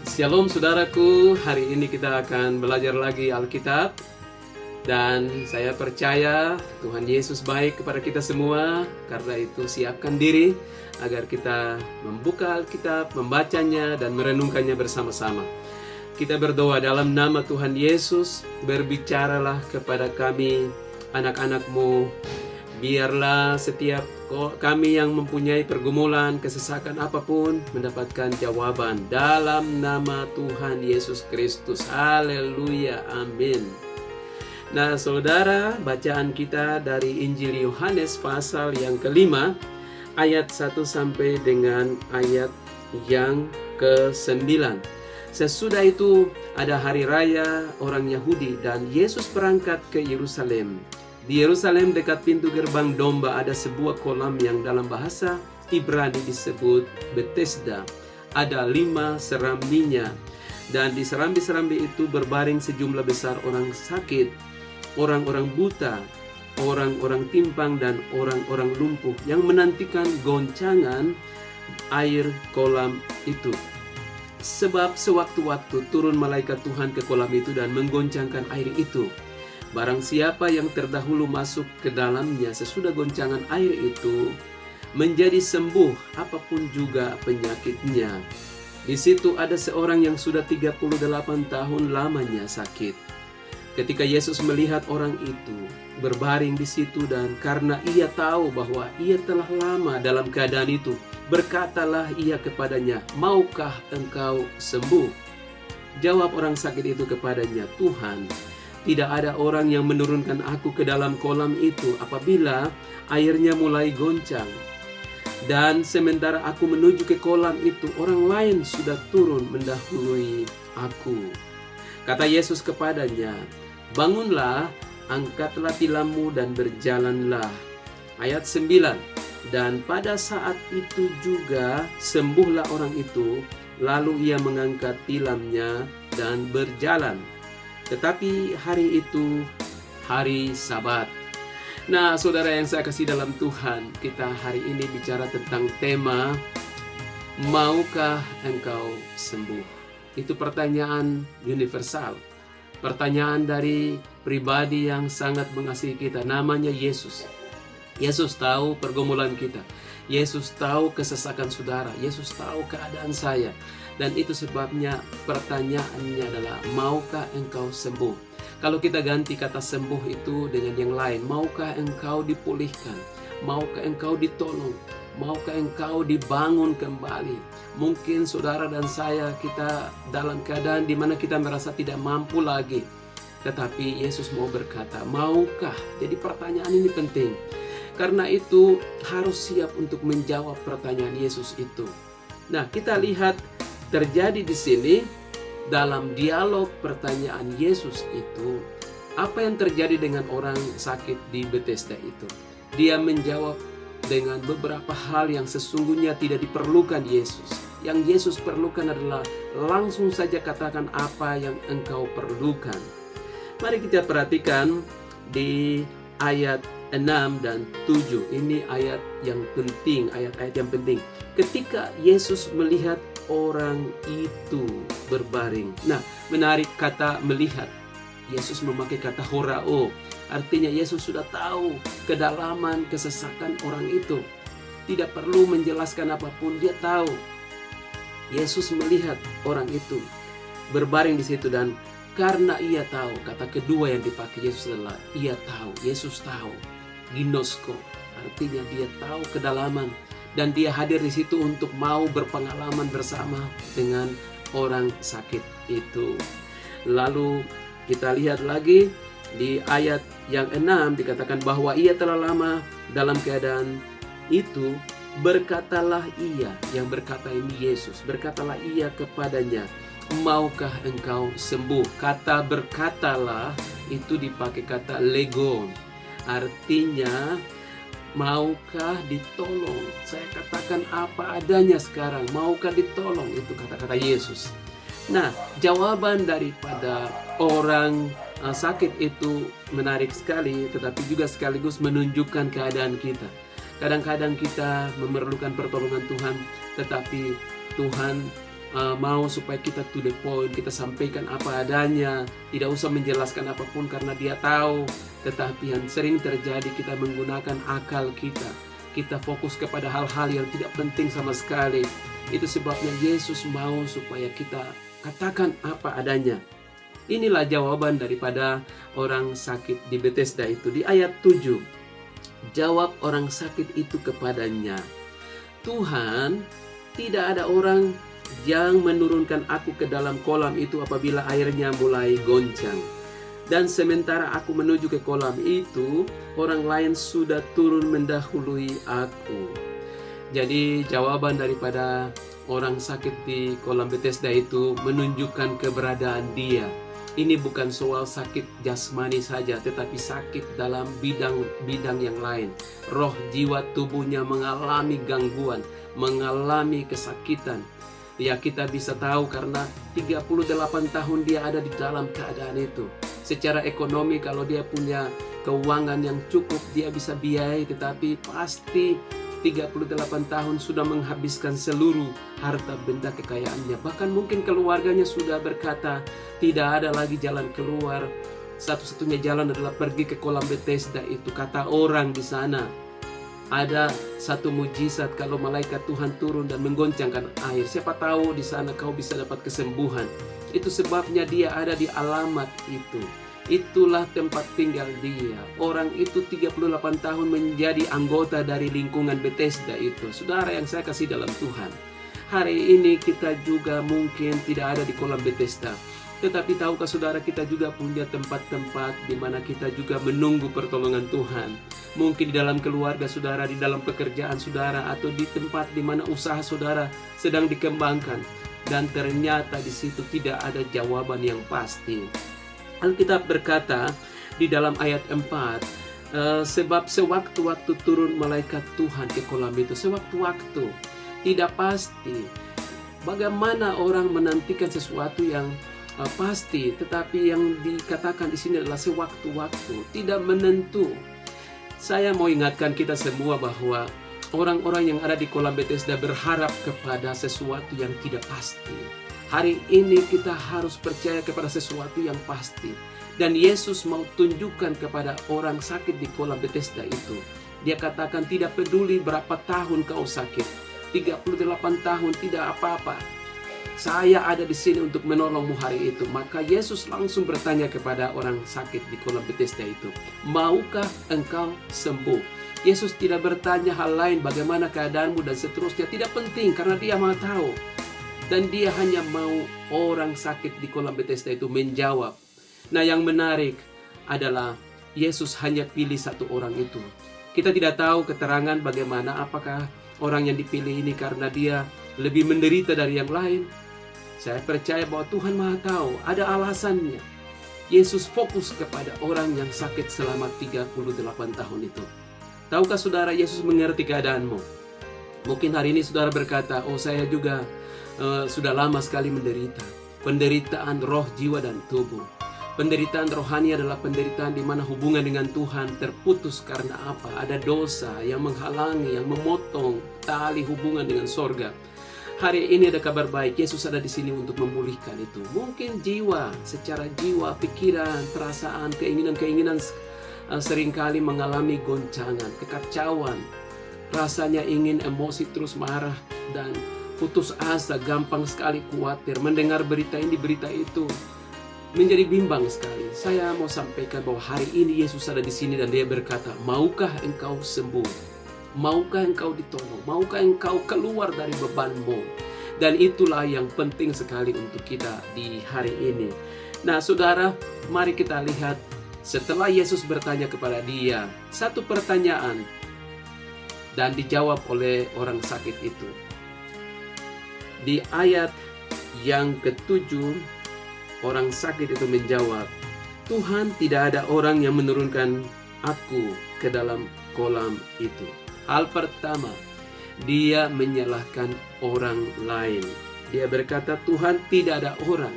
Shalom saudaraku, hari ini kita akan belajar lagi Alkitab. Dan saya percaya Tuhan Yesus baik kepada kita semua. Karena itu siapkan diri agar kita membuka Alkitab, membacanya dan merenungkannya bersama-sama. Kita berdoa dalam nama Tuhan Yesus. Berbicaralah kepada kami anak-anak-Mu. Biarlah setiap kami yang mempunyai pergumulan, kesesakan apapun mendapatkan jawaban dalam nama Tuhan Yesus Kristus. Haleluya, amin. Nah saudara, bacaan kita dari Injil Yohanes pasal yang kelima, ayat 1 sampai dengan ayat yang ke-9. Sesudah itu ada hari raya orang Yahudi dan Yesus berangkat ke Yerusalem. Di Yerusalem dekat pintu gerbang domba ada sebuah kolam yang dalam bahasa Ibrani disebut Bethesda. Ada 5 serambinya. Dan di serambi-serambi itu berbaring sejumlah besar orang sakit, orang-orang buta, orang-orang timpang dan orang-orang lumpuh yang menantikan goncangan air kolam itu. Sebab sewaktu-waktu turun malaikat Tuhan ke kolam itu dan menggoncangkan air itu. Barang siapa yang terdahulu masuk ke dalamnya sesudah goncangan air itu menjadi sembuh apapun juga penyakitnya. Di situ ada seorang yang sudah 38 tahun lamanya sakit. Ketika Yesus melihat orang itu berbaring di situ dan karena ia tahu bahwa ia telah lama dalam keadaan itu, berkatalah ia kepadanya, "Maukah engkau sembuh?" Jawab orang sakit itu kepadanya, "Tuhan, tidak ada orang yang menurunkan aku ke dalam kolam itu apabila airnya mulai goncang. Dan sementara aku menuju ke kolam itu, orang lain sudah turun mendahului aku." Kata Yesus kepadanya, "Bangunlah, angkatlah tilammu dan berjalanlah." Ayat 9. Dan pada saat itu juga sembuhlah orang itu, lalu ia mengangkat tilamnya dan berjalan. Tetapi hari itu hari Sabat. Nah saudara yang saya kasih dalam Tuhan, kita hari ini bicara tentang tema maukah engkau sembuh? Itu pertanyaan universal. Pertanyaan dari pribadi yang sangat mengasihi kita, namanya Yesus. Yesus tahu pergumulan kita. Yesus tahu kesesakan saudara. Yesus tahu keadaan saya. Dan itu sebabnya pertanyaannya adalah, maukah engkau sembuh? Kalau kita ganti kata sembuh itu dengan yang lain, maukah engkau dipulihkan? Maukah engkau ditolong? Maukah engkau dibangun kembali? Mungkin saudara dan saya, kita dalam keadaan di mana kita merasa tidak mampu lagi. Tetapi Yesus mau berkata, maukah? Jadi pertanyaan ini penting. Karena itu harus siap untuk menjawab pertanyaan Yesus itu. Nah, kita lihat terjadi di sini dalam dialog pertanyaan Yesus itu, apa yang terjadi dengan orang sakit di Bethesda itu. Dia menjawab dengan beberapa hal yang sesungguhnya tidak diperlukan Yesus. Yang Yesus perlukan adalah langsung saja katakan apa yang engkau perlukan. Mari kita perhatikan di ayat 6 dan 7. Ini ayat yang penting, ayat-ayat yang penting. Ketika Yesus melihat orang itu berbaring. Nah, menarik kata melihat. Yesus memakai kata horao. Artinya Yesus sudah tahu kedalaman kesesakan orang itu. Tidak perlu menjelaskan apapun, dia tahu. Yesus melihat orang itu berbaring di situ dan karena ia tahu, kata kedua yang dipakai Yesus adalah ia tahu. Yesus tahu. Ginosko, artinya dia tahu kedalaman dan dia hadir di situ untuk mau berpengalaman bersama dengan orang sakit itu. Lalu kita lihat lagi di ayat yang 6 dikatakan bahwa ia telah lama dalam keadaan itu. Berkatalah ia, yang berkata ini Yesus, berkatalah ia kepadanya, maukah engkau sembuh? Kata berkatalah itu dipakai kata legon. Artinya maukah ditolong? Saya katakan apa adanya sekarang, maukah ditolong? Itu kata-kata Yesus. Nah, jawaban daripada orang sakit itu menarik sekali, tetapi juga sekaligus menunjukkan keadaan kita. Kadang-kadang kita memerlukan pertolongan Tuhan, tetapi Tuhan mau supaya kita to the point, kita sampaikan apa adanya, tidak usah menjelaskan apapun karena dia tahu. Tetapi yang sering terjadi kita menggunakan akal kita fokus kepada hal-hal yang tidak penting sama sekali. Itu sebabnya Yesus mau supaya kita katakan apa adanya. Inilah jawaban daripada orang sakit di Bethesda itu. Di ayat 7, jawab orang sakit itu kepadanya, Tuhan, tidak ada orang yang menurunkan aku ke dalam kolam itu apabila airnya mulai goncang. Dan sementara aku menuju ke kolam itu, orang lain sudah turun mendahului aku. Jadi jawaban daripada orang sakit di kolam Bethesda itu menunjukkan keberadaan dia. Ini bukan soal sakit jasmani saja, tetapi sakit dalam bidang yang lain. Roh, jiwa, tubuhnya mengalami gangguan, mengalami kesakitan. Ya, kita bisa tahu karena 38 tahun dia ada di dalam keadaan itu. Secara ekonomi kalau dia punya keuangan yang cukup, dia bisa biayai, tetapi pasti 38 tahun sudah menghabiskan seluruh harta benda kekayaannya. Bahkan mungkin keluarganya sudah berkata, tidak ada lagi jalan keluar. Satu-satunya jalan adalah pergi ke kolam Bethesda itu. Kata orang di sana, ada satu mujizat kalau malaikat Tuhan turun dan menggoncangkan air. Siapa tahu di sana kau bisa dapat kesembuhan. Itu sebabnya dia ada di alamat itu. Itulah tempat tinggal dia. Orang itu 38 tahun menjadi anggota dari lingkungan Bethesda itu. Saudara yang saya kasih dalam Tuhan, hari ini kita juga mungkin tidak ada di kolam Bethesda. Tetapi tahukah saudara, kita juga punya tempat-tempat di mana kita juga menunggu pertolongan Tuhan. Mungkin di dalam keluarga saudara, di dalam pekerjaan saudara, atau di tempat di mana usaha saudara sedang dikembangkan. Dan ternyata di situ tidak ada jawaban yang pasti. Alkitab berkata di dalam ayat 4, sebab sewaktu-waktu turun malaikat Tuhan ke kolam itu. Sewaktu-waktu, tidak pasti. Bagaimana orang menantikan sesuatu yang pasti, tetapi yang dikatakan di sini adalah sewaktu-waktu, tidak menentu. Saya mau ingatkan kita semua bahwa orang-orang yang ada di kolam Bethesda berharap kepada sesuatu yang tidak pasti. Hari ini kita harus percaya kepada sesuatu yang pasti. Dan Yesus mau tunjukkan kepada orang sakit di kolam Bethesda itu. Dia katakan, tidak peduli berapa tahun kau sakit, 38 tahun tidak apa-apa. Saya ada di sini untuk menolongmu hari itu. Maka Yesus langsung bertanya kepada orang sakit di kolam Bethesda itu, maukah engkau sembuh? Yesus tidak bertanya hal lain, bagaimana keadaanmu dan seterusnya. Tidak penting karena dia Maha tahu. Dan dia hanya mau orang sakit di kolam Bethesda itu menjawab. Nah, yang menarik adalah Yesus hanya pilih satu orang itu. Kita tidak tahu keterangan bagaimana, apakah orang yang dipilih ini karena dia lebih menderita dari yang lain. Saya percaya bahwa Tuhan Maha tahu, ada alasannya. Yesus fokus kepada orang yang sakit selama 38 tahun itu. Tahukah saudara, Yesus mengerti keadaanmu. Mungkin hari ini saudara berkata, oh saya juga sudah lama sekali menderita. Penderitaan roh, jiwa, dan tubuh. Penderitaan rohani adalah penderitaan di mana hubungan dengan Tuhan terputus karena apa? Ada dosa yang menghalangi, yang memotong tali hubungan dengan sorga. Hari ini ada kabar baik, Yesus ada di sini untuk memulihkan itu. Mungkin jiwa, secara jiwa, pikiran, perasaan, keinginan-keinginan seringkali mengalami goncangan, kekacauan. Rasanya ingin emosi terus marah dan putus asa, gampang sekali khawatir, mendengar berita ini, berita itu, menjadi bimbang sekali. Saya mau sampaikan bahwa hari ini Yesus ada di sini dan dia berkata, maukah engkau sembuh? Maukah engkau ditolong? Maukah engkau keluar dari bebanmu? Dan itulah yang penting sekali untuk kita di hari ini. Nah saudara, mari kita lihat setelah Yesus bertanya kepada dia satu pertanyaan dan dijawab oleh orang sakit itu. Di ayat yang ke-7, orang sakit itu menjawab, Tuhan, tidak ada orang yang menurunkan aku ke dalam kolam itu. Hal pertama, dia menyalahkan orang lain. Dia berkata, Tuhan, tidak ada orang.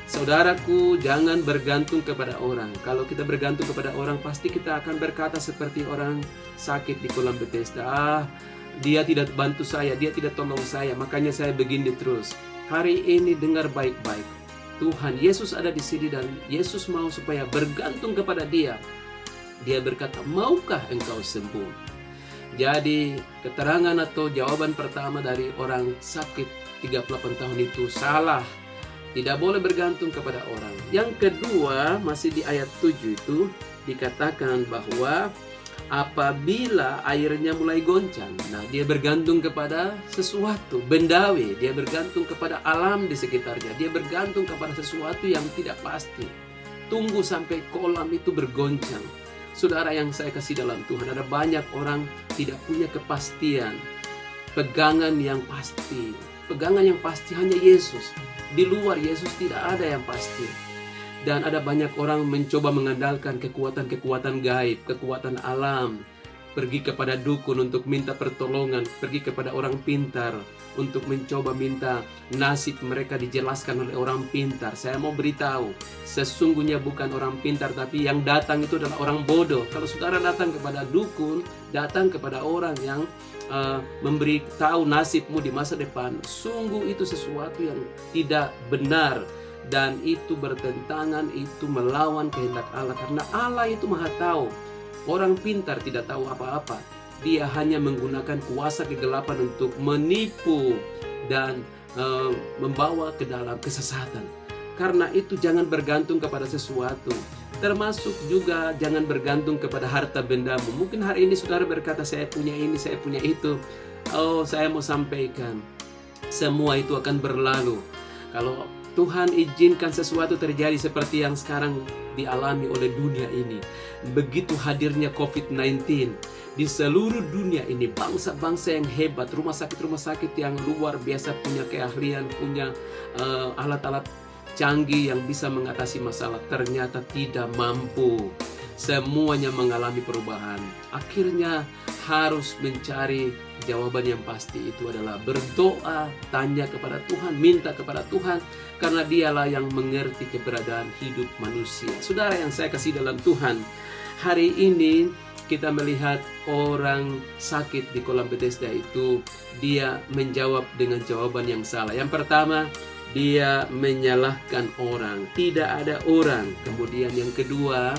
Saudaraku, jangan bergantung kepada orang. Kalau kita bergantung kepada orang, pasti kita akan berkata seperti orang sakit di kolam Bethesda. Dia tidak bantu saya, dia tidak tolong saya, makanya saya begini terus. hari ini dengar baik-baik. Tuhan Yesus ada di sini dan Yesus mau supaya bergantung kepada Dia. Dia berkata, maukah engkau sembuh? Jadi keterangan atau jawaban pertama dari orang sakit 38 tahun itu salah. Tidak boleh bergantung kepada orang. Yang kedua, masih di ayat 7 itu dikatakan bahwa apabila airnya mulai goncang, nah dia bergantung kepada sesuatu, bendawi, dia bergantung kepada alam di sekitarnya, dia bergantung kepada sesuatu yang tidak pasti. Tunggu sampai kolam itu bergoncang. Saudara yang saya kasih dalam Tuhan, ada banyak orang tidak punya kepastian, pegangan yang pasti. Pegangan yang pasti hanya Yesus. Di luar Yesus tidak ada yang pasti. Dan ada banyak orang mencoba mengandalkan kekuatan-kekuatan gaib, kekuatan alam. Pergi kepada dukun untuk minta pertolongan, pergi kepada orang pintar untuk mencoba minta nasib mereka dijelaskan oleh orang pintar. Saya mau beritahu, sesungguhnya bukan orang pintar, tapi yang datang itu adalah orang bodoh. Kalau saudara datang kepada dukun, datang kepada orang yang memberi tahu nasibmu di masa depan, sungguh itu sesuatu yang tidak benar. Dan itu bertentangan, itu melawan kehendak Allah. Karena Allah itu maha tahu. Orang pintar tidak tahu apa-apa. Dia hanya menggunakan kuasa kegelapan untuk menipu dan membawa ke dalam kesesatan. Karena itu jangan bergantung kepada sesuatu. Termasuk juga jangan bergantung kepada harta bendamu. Mungkin hari ini saudara berkata, saya punya ini, saya punya itu. Oh, saya mau sampaikan, semua itu akan berlalu. Kalau Tuhan izinkan sesuatu terjadi seperti yang sekarang dialami oleh dunia ini, begitu hadirnya COVID-19 di seluruh dunia ini, bangsa-bangsa yang hebat, rumah sakit yang luar biasa punya keahlian, punya alat-alat canggih yang bisa mengatasi masalah, ternyata tidak mampu. Semuanya mengalami perubahan. Akhirnya harus mencari jawaban yang pasti, itu adalah berdoa, tanya kepada Tuhan, minta kepada Tuhan, karena Dialah yang mengerti keberadaan hidup manusia. Saudara yang saya kasih dalam Tuhan, hari ini kita melihat orang sakit di kolam Bethesda itu, dia menjawab dengan jawaban yang salah. Yang pertama, dia menyalahkan orang, tidak ada orang. Kemudian yang kedua,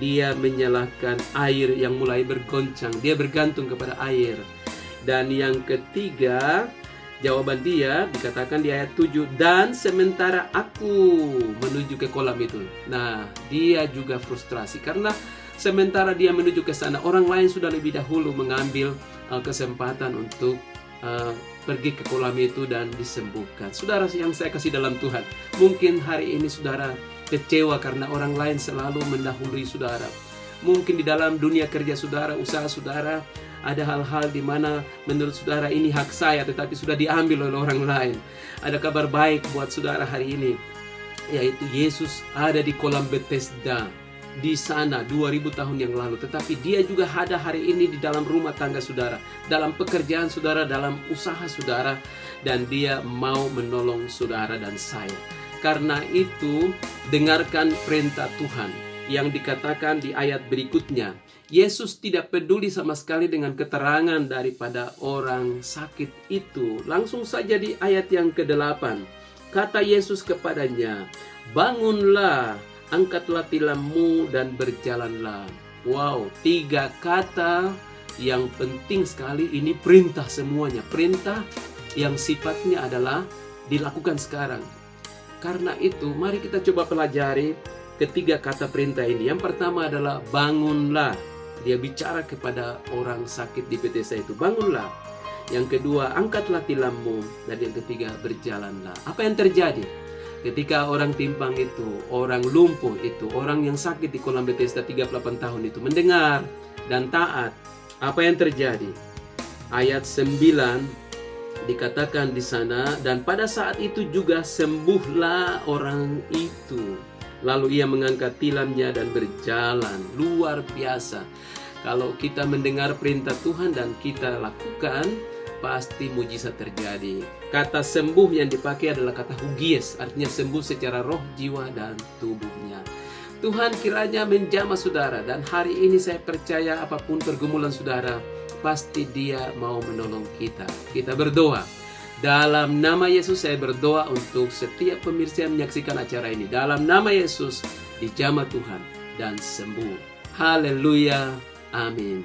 dia menyalahkan air yang mulai bergoncang, dia bergantung kepada air. Dan yang ketiga, jawaban dia dikatakan di ayat 7, dan sementara aku menuju ke kolam itu. Nah, dia juga frustrasi karena sementara dia menuju ke sana, orang lain sudah lebih dahulu mengambil kesempatan untuk pergi ke kolam itu dan disembuhkan. Saudara yang saya kasih dalam Tuhan, mungkin hari ini saudara kecewa karena orang lain selalu mendahului saudara. Mungkin di dalam dunia kerja saudara, usaha saudara, ada hal-hal di mana menurut saudara ini hak saya, tetapi sudah diambil oleh orang lain. Ada kabar baik buat saudara hari ini, yaitu Yesus ada di kolam Bethesda. Di sana 2000 tahun yang lalu, tetapi dia juga ada hari ini di dalam rumah tangga saudara, dalam pekerjaan saudara, dalam usaha saudara, dan dia mau menolong saudara dan saya. Karena itu dengarkan perintah Tuhan yang dikatakan di ayat berikutnya. Yesus tidak peduli sama sekali dengan keterangan daripada orang sakit itu. Langsung saja di ayat yang ke-8, kata Yesus kepadanya, bangunlah, angkatlah tilammu dan berjalanlah. Wow, 3 kata yang penting sekali. Ini perintah semuanya. Perintah yang sifatnya adalah dilakukan sekarang. Karena itu, mari kita coba pelajari ketiga kata perintah ini. Yang pertama adalah bangunlah. Dia bicara kepada orang sakit di Bethesda itu, bangunlah. Yang kedua, angkatlah tilammu. Dan yang ketiga, berjalanlah. Apa yang terjadi? Ketika orang timpang itu, orang lumpuh itu, orang yang sakit di kolam Bethesda 38 tahun itu mendengar dan taat, apa yang terjadi? Ayat 9 dikatakan di sana, dan pada saat itu juga sembuhlah orang itu. Lalu ia mengangkat tilamnya dan berjalan. Luar biasa. Kalau kita mendengar perintah Tuhan dan kita lakukan, pasti mujizat terjadi. Kata sembuh yang dipakai adalah kata hugies, artinya sembuh secara roh, jiwa, dan tubuhnya. Tuhan kiranya menjamah saudara, dan hari ini saya percaya apapun pergumulan saudara, pasti Dia mau menolong kita. Kita berdoa. Dalam nama Yesus saya berdoa untuk setiap pemirsa yang menyaksikan acara ini. Dalam nama Yesus dijamah Tuhan dan sembuh. Haleluya. Amin.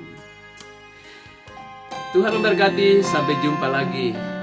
Tuhan memberkati. Sampai jumpa lagi.